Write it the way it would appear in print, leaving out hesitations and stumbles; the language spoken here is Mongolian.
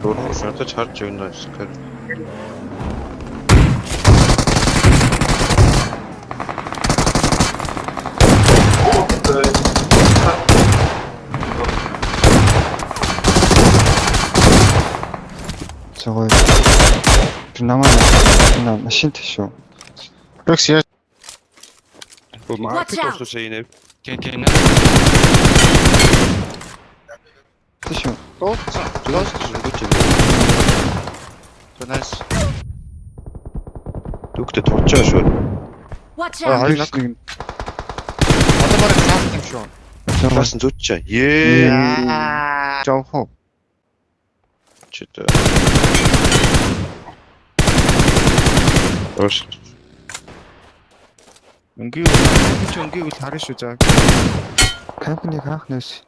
надад харж өгнө скэр. 저거 그나마 나 машинтай шүү. Рекс яа Маркет out. ус энэ. Кэнэ. Тийш үү? дууцсан. Зүгт юм. Танаас Дүгтэ товчоо шүү. Watch Ah, out! хоёр лаг. Одоо бараг цааш юм шүү. 저거 Бас зүтчээ. Ээ. Жавхоо. Читэй. Ос. Өнгийн үл харна шүү заа. кампниг хаах нөөс.